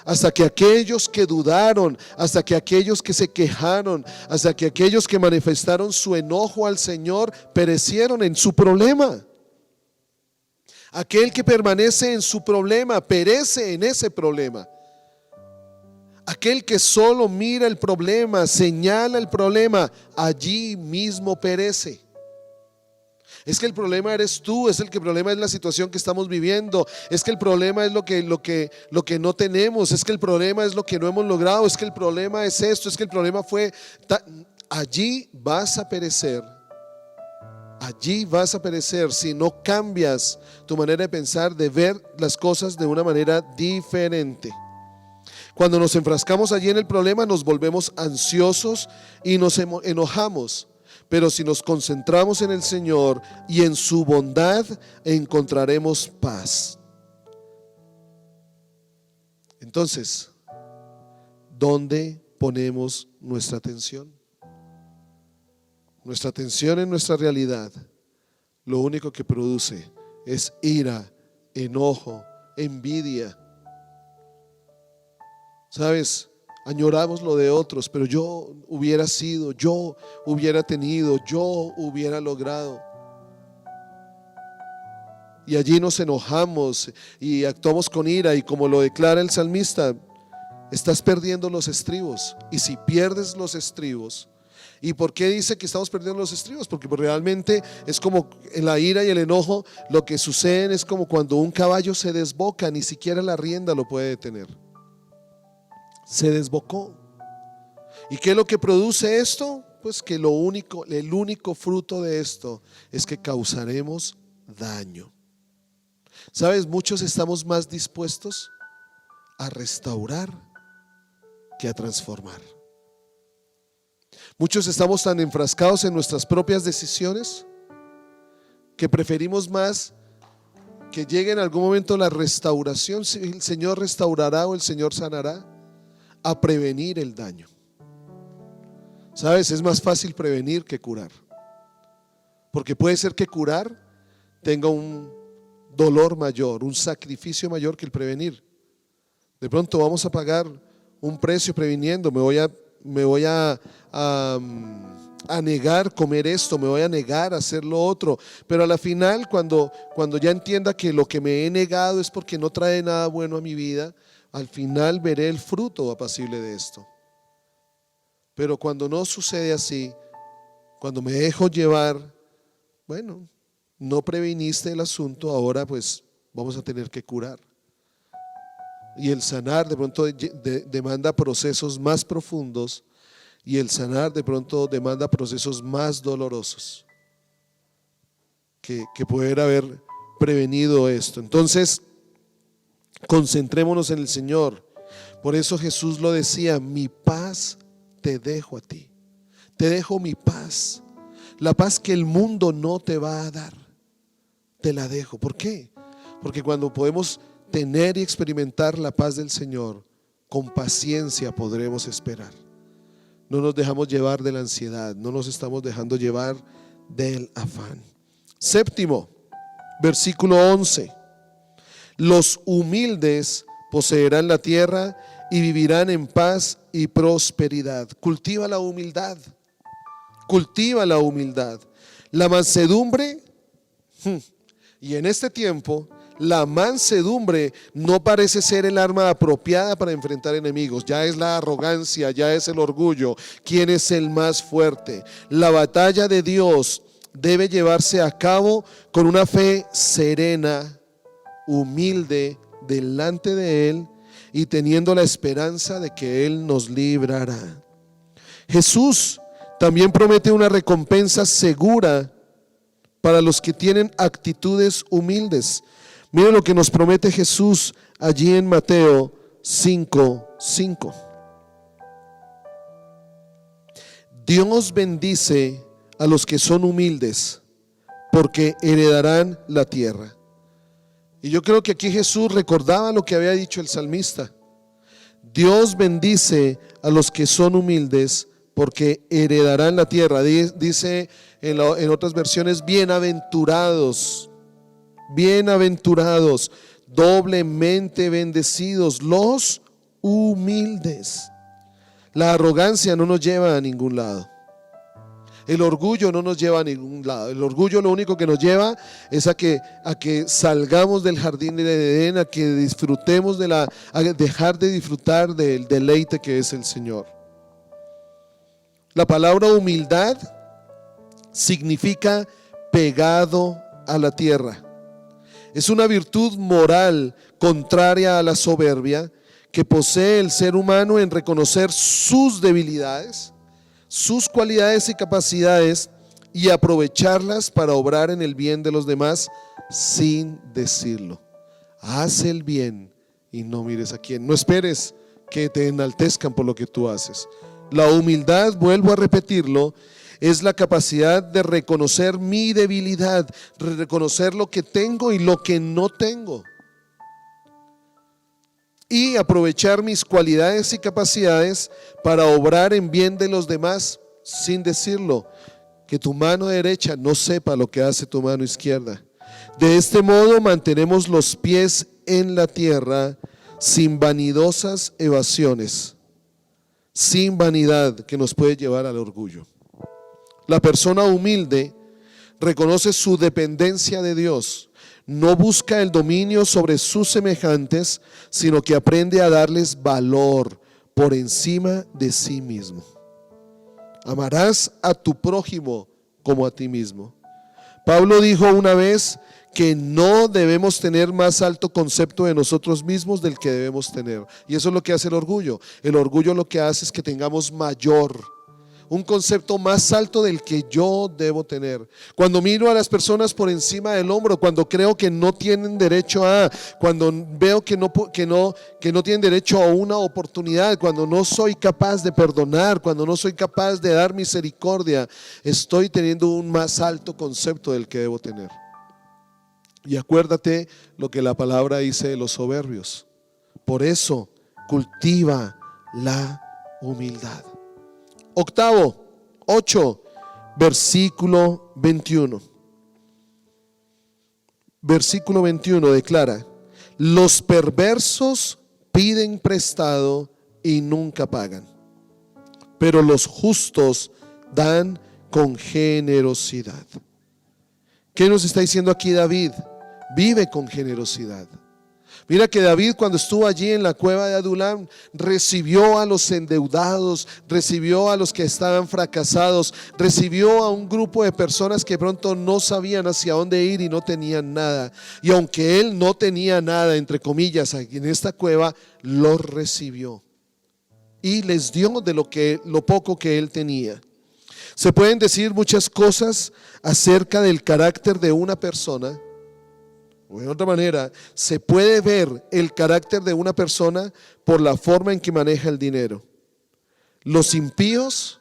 hasta que aquellos que dudaron, hasta que aquellos que se quejaron, hasta que aquellos que manifestaron su enojo al Señor perecieron en su problema. Aquel que permanece en su problema perece en ese problema. Aquel que solo mira el problema, señala el problema, allí mismo perece. Es que el problema eres tú, es el problema es la situación que estamos viviendo, es que el problema es lo que no tenemos, es que el problema es lo que no hemos logrado, es que el problema es esto, es que el problema fue... Allí vas a perecer. Allí vas a perecer si no cambias tu manera de pensar, de ver las cosas de una manera diferente. Cuando nos enfrascamos allí en el problema, nos volvemos ansiosos y nos enojamos. Pero si nos concentramos en el Señor y en su bondad, encontraremos paz. Entonces, ¿dónde ponemos nuestra atención? Nuestra atención en nuestra realidad, lo único que produce es ira, enojo, envidia. ¿Sabes? Añoramos lo de otros, pero yo hubiera sido, yo hubiera tenido, yo hubiera logrado. Y allí nos enojamos y actuamos con ira, y como lo declara el salmista, estás perdiendo los estribos. Y si pierdes los estribos, ¿y por qué dice que estamos perdiendo los estribos? Porque realmente es como en la ira y el enojo, lo que sucede es como cuando un caballo se desboca, ni siquiera la rienda lo puede detener. Se desbocó. ¿Y qué es lo que produce esto? Pues que el único fruto de esto es que causaremos daño. ¿Sabes? Muchos estamos más dispuestos a restaurar que a transformar. Muchos estamos tan enfrascados en nuestras propias decisiones que preferimos más que llegue en algún momento la restauración, si el Señor restaurará o el Señor sanará, a prevenir el daño. ¿Sabes? Es más fácil prevenir que curar, porque puede ser que curar tenga un dolor mayor, un sacrificio mayor que el prevenir. De pronto vamos a pagar un precio previniendo. Me voy a negar comer esto, me voy a negar hacer lo otro, pero a la final cuando ya entienda que lo que me he negado es porque no trae nada bueno a mi vida, al final veré el fruto apacible de esto. Pero cuando no sucede así, cuando me dejo llevar, bueno, no previniste el asunto, ahora pues vamos a tener que curar. Y el sanar de pronto demanda procesos más profundos, y el sanar de pronto demanda procesos más dolorosos que poder haber prevenido esto. Entonces, concentrémonos en el Señor. Por eso Jesús lo decía: mi paz te dejo a ti, te dejo mi paz, la paz que el mundo no te va a dar, te la dejo. ¿Por qué? Porque cuando podemos tener y experimentar la paz del Señor, con paciencia podremos esperar. No nos dejamos llevar de la ansiedad, no nos estamos dejando llevar del afán. Séptimo, versículo 11: los humildes poseerán la tierra y vivirán en paz y prosperidad. Cultiva la humildad, cultiva la humildad, la mansedumbre. Y en este tiempo, la mansedumbre no parece ser el arma apropiada para enfrentar enemigos. Ya es la arrogancia, ya es el orgullo. ¿Quién es el más fuerte? La batalla de Dios debe llevarse a cabo con una fe serena, humilde delante de Él y teniendo la esperanza de que Él nos librará. Jesús también promete una recompensa segura para los que tienen actitudes humildes. Miren lo que nos promete Jesús allí en Mateo 5:5. Dios bendice a los que son humildes, porque heredarán la tierra. Y yo creo que aquí Jesús recordaba lo que había dicho el salmista. Dios bendice a los que son humildes, porque heredarán la tierra. Dice en otras versiones: bienaventurados. Bienaventurados, doblemente bendecidos los humildes. La arrogancia no nos lleva a ningún lado. El orgullo no nos lleva a ningún lado. El orgullo lo único que nos lleva es a que salgamos del jardín de Edén, a que disfrutemos a dejar de disfrutar del deleite que es el Señor. La palabra humildad significa pegado a la tierra. Es una virtud moral contraria a la soberbia que posee el ser humano en reconocer sus debilidades, sus cualidades y capacidades y aprovecharlas para obrar en el bien de los demás sin decirlo. Haz el bien y no mires a quién. No esperes que te enaltezcan por lo que tú haces. La humildad, vuelvo a repetirlo, es la capacidad de reconocer mi debilidad, reconocer lo que tengo y lo que no tengo, y aprovechar mis cualidades y capacidades para obrar en bien de los demás sin decirlo. Que tu mano derecha no sepa lo que hace tu mano izquierda. De este modo mantenemos los pies en la tierra sin vanidosas evasiones, sin vanidad que nos puede llevar al orgullo. La persona humilde reconoce su dependencia de Dios, no busca el dominio sobre sus semejantes, sino que aprende a darles valor por encima de sí mismo. Amarás a tu prójimo como a ti mismo. Pablo dijo una vez que no debemos tener más alto concepto de nosotros mismos del que debemos tener. Y eso es lo que hace el orgullo. El orgullo lo que hace es que tengamos un concepto más alto del que yo debo tener. Cuando miro a las personas por encima del hombro, cuando creo que no tienen derecho a, cuando veo que no tienen derecho a una oportunidad, cuando no soy capaz de perdonar, cuando no soy capaz de dar misericordia, estoy teniendo un más alto concepto del que debo tener. Y acuérdate lo que la palabra dice de los soberbios. Por eso cultiva la humildad. Octavo, 8, versículo 21. Versículo 21 declara: los perversos piden prestado y nunca pagan, pero los justos dan con generosidad. ¿Qué nos está diciendo aquí David? Vive con generosidad. Mira que David, cuando estuvo allí en la cueva de Adulam, recibió a los endeudados, recibió a los que estaban fracasados, recibió a un grupo de personas que pronto no sabían hacia dónde ir y no tenían nada. Y aunque él no tenía nada, entre comillas, en esta cueva, los recibió y les dio de lo poco que él tenía. Se pueden decir muchas cosas acerca del carácter de una persona. O de otra manera, se puede ver el carácter de una persona por la forma en que maneja el dinero. Los impíos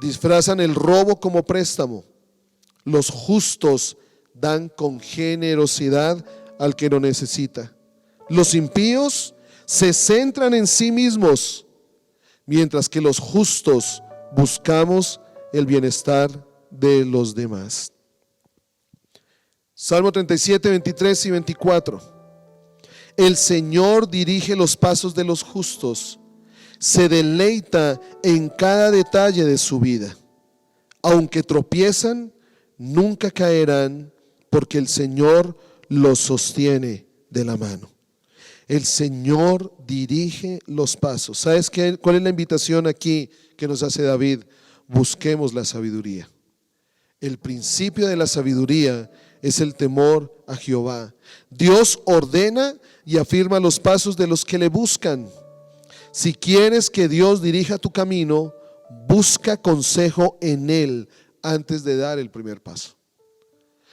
disfrazan el robo como préstamo. Los justos dan con generosidad al que lo necesita. Los impíos se centran en sí mismos, mientras que los justos buscamos el bienestar de los demás. Salmo 37, 23 y 24. El Señor dirige los pasos de los justos, se deleita en cada detalle de su vida. Aunque tropiezan, nunca caerán, porque el Señor los sostiene de la mano. El Señor dirige los pasos. ¿Sabes cuál es la invitación aquí que nos hace David? Busquemos la sabiduría. El principio de la sabiduría es el temor a Jehová. Dios ordena y afirma los pasos de los que le buscan. Si quieres que Dios dirija tu camino, busca consejo en Él antes de dar el primer paso.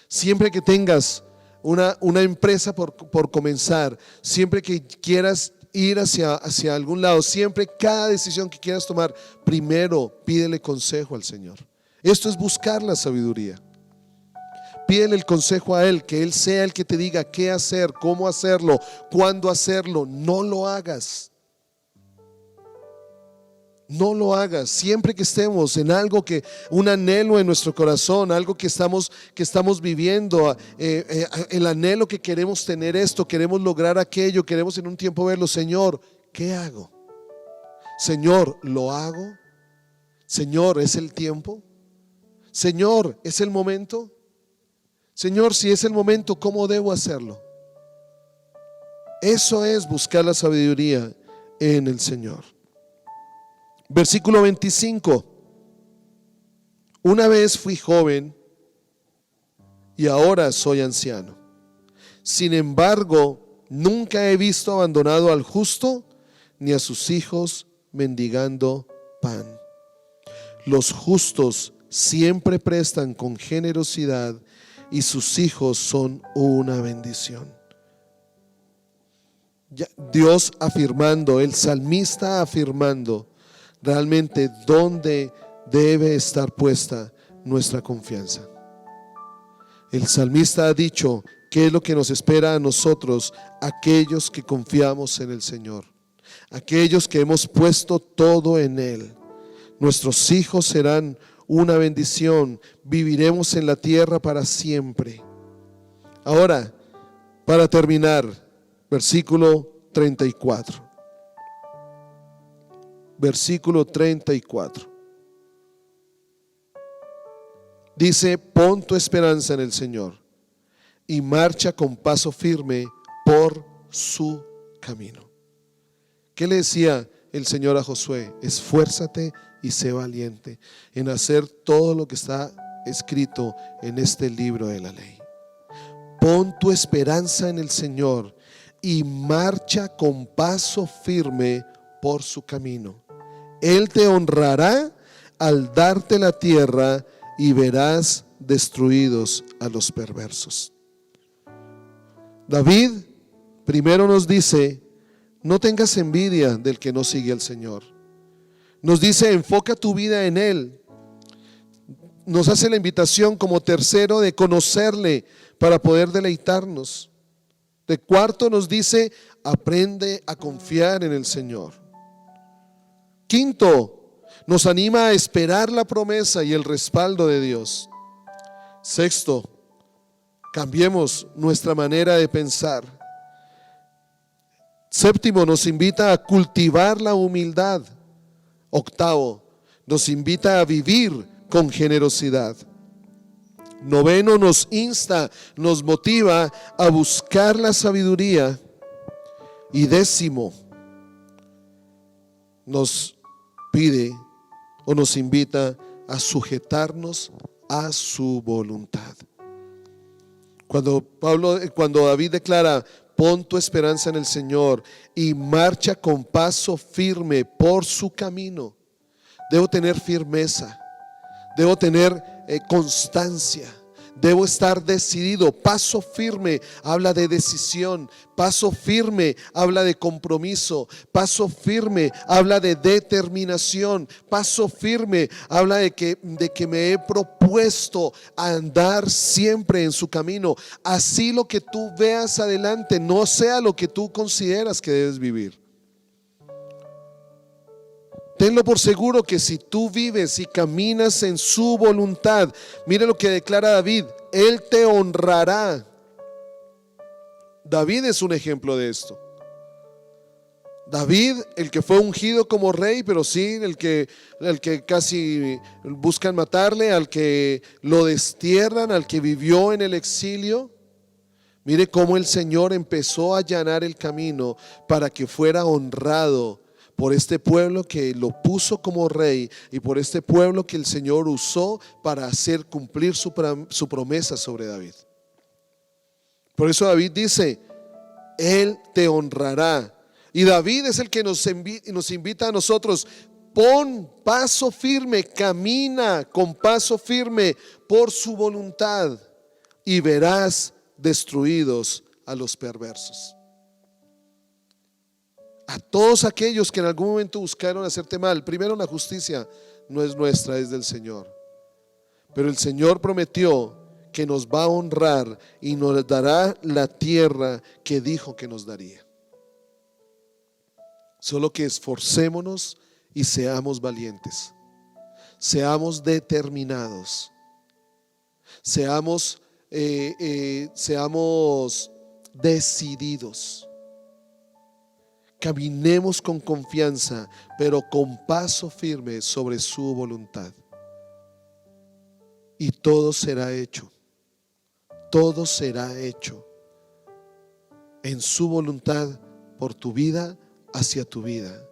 Siempre que tengas una empresa por comenzar, siempre que quieras ir hacia algún lado, siempre cada decisión que quieras tomar, primero pídele consejo al Señor. Esto es buscar la sabiduría. Pídele el consejo a Él, que Él sea el que te diga qué hacer, cómo hacerlo, cuándo hacerlo. No lo hagas. No lo hagas. Siempre que estemos en algo un anhelo en nuestro corazón, algo que estamos viviendo, el anhelo que queremos tener esto, queremos lograr aquello, queremos en un tiempo verlo. Señor, ¿qué hago? Señor, ¿lo hago? Señor, ¿es el tiempo? Señor, ¿es el momento? Señor, si es el momento, ¿cómo debo hacerlo? Eso es buscar la sabiduría en el Señor. Versículo 25. Una vez fui joven y ahora soy anciano. Sin embargo, nunca he visto abandonado al justo, ni a sus hijos mendigando pan. Los justos siempre prestan con generosidad, y sus hijos son una bendición. Dios afirmando, el salmista afirmando realmente dónde debe estar puesta nuestra confianza. El salmista ha dicho qué es lo que nos espera a nosotros, aquellos que confiamos en el Señor, aquellos que hemos puesto todo en Él. Nuestros hijos serán una bendición, viviremos en la tierra para siempre. Ahora, para terminar, versículo 34. Versículo 34. Dice: pon tu esperanza en el Señor y marcha con paso firme por su camino. ¿Qué le decía el Señor a Josué? Esfuérzate y sé valiente en hacer todo lo que está escrito en este libro de la ley. Pon tu esperanza en el Señor y marcha con paso firme por su camino. Él te honrará al darte la tierra y verás destruidos a los perversos. David primero nos dice: no tengas envidia del que no sigue al Señor. Nos dice: enfoca tu vida en Él. Nos hace la invitación como tercero de conocerle para poder deleitarnos. De cuarto nos dice: aprende a confiar en el Señor. Quinto, nos anima a esperar la promesa y el respaldo de Dios. Sexto, cambiemos nuestra manera de pensar. Séptimo, nos invita a cultivar la humildad. Octavo, nos invita a vivir con generosidad. Noveno, nos insta, nos motiva a buscar la sabiduría. Y décimo, nos pide o nos invita a sujetarnos a su voluntad. Cuando David declara: pon tu esperanza en el Señor y marcha con paso firme por su camino, debo tener firmeza, debo tener constancia, debo estar decidido. Paso firme habla de decisión, paso firme habla de compromiso, paso firme habla de determinación, paso firme habla de que me he propuesto a andar siempre en su camino. Así lo que tú veas adelante no sea lo que tú consideras que debes vivir. Tenlo por seguro que si tú vives y caminas en su voluntad, mire lo que declara David: Él te honrará. David es un ejemplo de esto. David, el que fue ungido como rey, pero sí, el que casi buscan matarle, al que lo destierran, al que vivió en el exilio. Mire cómo el Señor empezó a allanar el camino para que fuera honrado por este pueblo que lo puso como rey y por este pueblo que el Señor usó para hacer cumplir su promesa sobre David. Por eso David dice: Él te honrará. Y David es el que nos invita a nosotros: pon paso firme, camina con paso firme por su voluntad y verás destruidos a los perversos. A todos aquellos que en algún momento buscaron hacerte mal. Primero, la justicia no es nuestra, es del Señor. Pero el Señor prometió que nos va a honrar y nos dará la tierra que dijo que nos daría. Solo que esforcémonos y seamos valientes. Seamos determinados. Seamos decididos. Caminemos con confianza, pero con paso firme sobre su voluntad. Y todo será hecho. Todo será hecho en su voluntad por tu vida, hacia tu vida.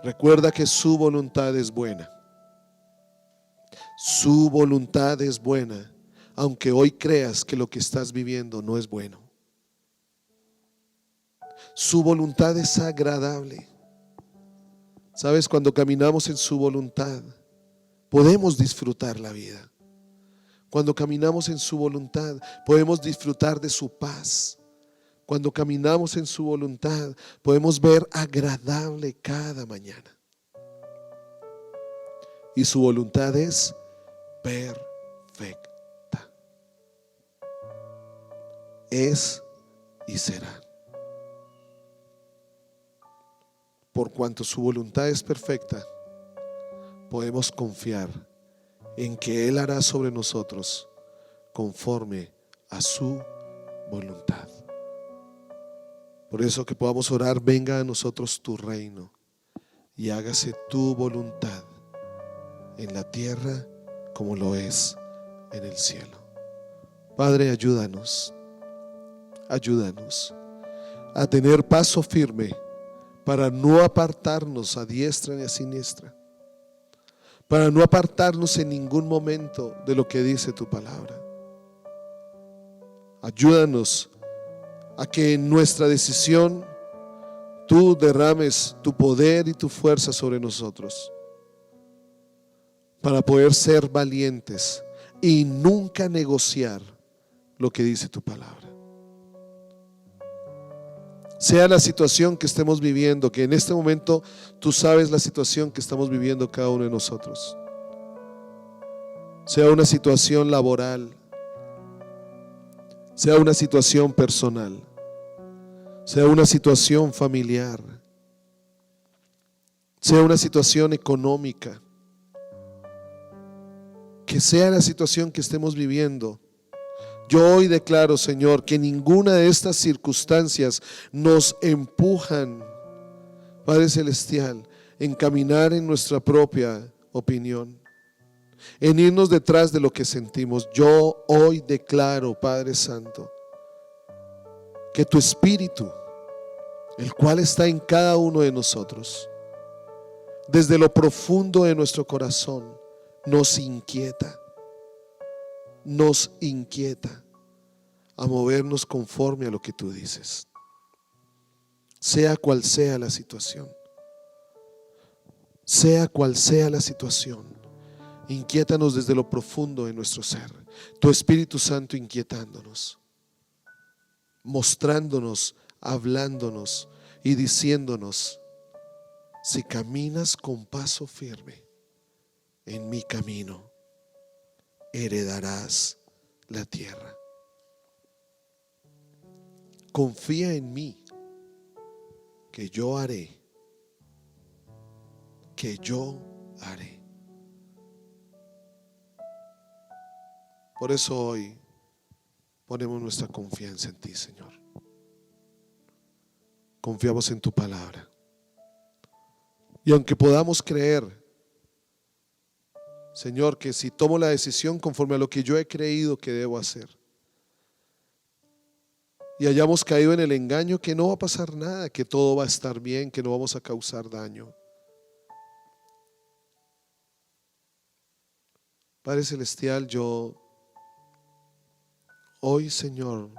Recuerda que su voluntad es buena. Su voluntad es buena, aunque hoy creas que lo que estás viviendo no es bueno. Su voluntad es agradable. Sabes, cuando caminamos en su voluntad, podemos disfrutar la vida. Cuando caminamos en su voluntad, podemos disfrutar de su paz. Cuando caminamos en su voluntad, podemos ver agradable cada mañana. Y su voluntad es perfecta. Es y será. Por cuanto su voluntad es perfecta, podemos confiar en que Él hará sobre nosotros conforme a su voluntad. Por eso que podamos orar: venga a nosotros tu reino y hágase tu voluntad en la tierra como lo es en el cielo. Padre, ayúdanos a tener paso firme para no apartarnos a diestra ni a siniestra, para no apartarnos en ningún momento de lo que dice tu palabra. Ayúdanos a que en nuestra decisión tú derrames tu poder y tu fuerza sobre nosotros, para poder ser valientes y nunca negociar lo que dice tu palabra. Sea la situación que estemos viviendo, que en este momento tú sabes la situación que estamos viviendo cada uno de nosotros. Sea una situación laboral, sea una situación personal, sea una situación familiar, sea una situación económica, que sea la situación que estemos viviendo. Yo hoy declaro, Señor, que ninguna de estas circunstancias nos empujan, Padre Celestial, en caminar en nuestra propia opinión, en irnos detrás de lo que sentimos. Yo hoy declaro, Padre Santo, que tu Espíritu, el cual está en cada uno de nosotros, desde lo profundo de nuestro corazón, nos inquieta a movernos conforme a lo que tú dices, sea cual sea la situación. Sea cual sea la situación, inquiétanos desde lo profundo de nuestro ser. Tu Espíritu Santo inquietándonos, mostrándonos, hablándonos y diciéndonos: si caminas con paso firme en mi camino, heredarás la tierra. Confía en mí, que yo haré. Por eso hoy ponemos nuestra confianza en ti, Señor. Confiamos en tu palabra. Y aunque podamos creer, Señor, que si tomo la decisión conforme a lo que yo he creído que debo hacer, y hayamos caído en el engaño que no va a pasar nada, que todo va a estar bien, que no vamos a causar daño. Padre Celestial, yo hoy, Señor,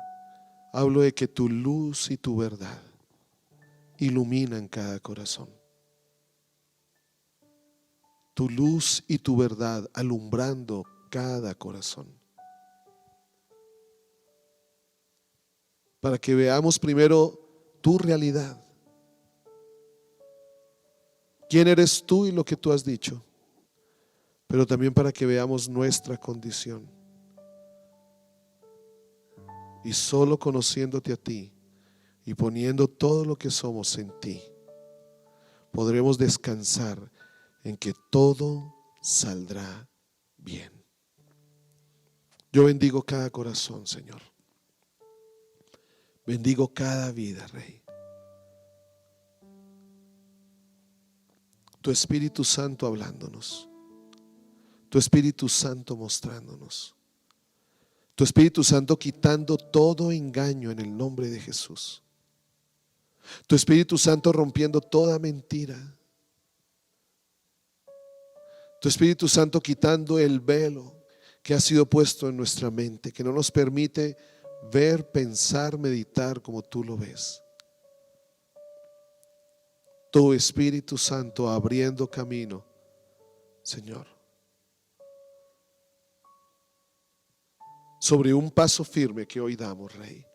hablo de que tu luz y tu verdad iluminan cada corazón. Tu luz y tu verdad alumbrando cada corazón. Para que veamos primero tu realidad. ¿Quién eres tú y lo que tú has dicho? Pero también para que veamos nuestra condición. Y solo conociéndote a ti y poniendo todo lo que somos en ti, podremos descansar en que todo saldrá bien. Yo bendigo cada corazón, Señor. Bendigo cada vida, Rey. Tu Espíritu Santo hablándonos. Tu Espíritu Santo mostrándonos. Tu Espíritu Santo quitando todo engaño en el nombre de Jesús. Tu Espíritu Santo rompiendo toda mentira. Tu Espíritu Santo quitando el velo que ha sido puesto en nuestra mente, que no nos permite ver, pensar, meditar como tú lo ves. Tu Espíritu Santo abriendo camino, Señor, sobre un paso firme que hoy damos, Rey.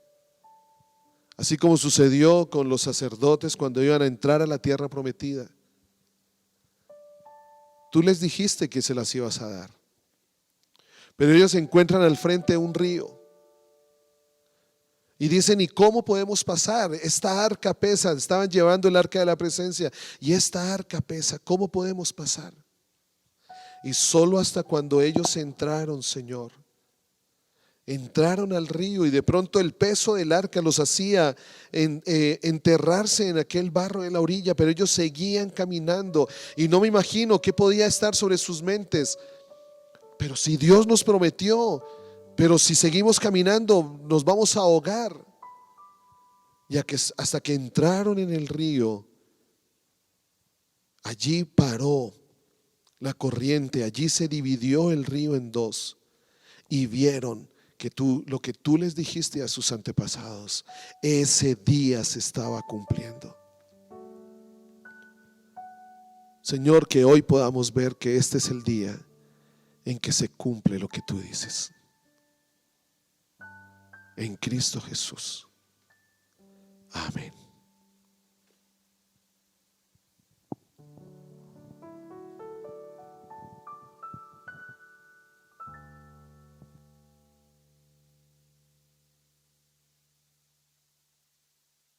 Así como sucedió con los sacerdotes cuando iban a entrar a la tierra prometida. Tú les dijiste que se las ibas a dar, pero ellos se encuentran al frente de un río y dicen: ¿y cómo podemos pasar? Esta arca pesa. Estaban llevando el arca de la presencia y esta arca pesa. ¿Cómo podemos pasar? Y solo hasta cuando ellos entraron, Señor, entraron al río, y de pronto el peso del arca los hacía enterrarse en aquel barro de la orilla, pero ellos seguían caminando. Y no me imagino qué podía estar sobre sus mentes. Pero si Dios nos prometió, pero si seguimos caminando nos vamos a ahogar. Ya que hasta que entraron en el río, allí paró la corriente, allí se dividió el río en dos, y vieron que lo que tú les dijiste a sus antepasados, ese día se estaba cumpliendo. Señor, que hoy podamos ver que este es el día en que se cumple lo que tú dices. En Cristo Jesús. Amén.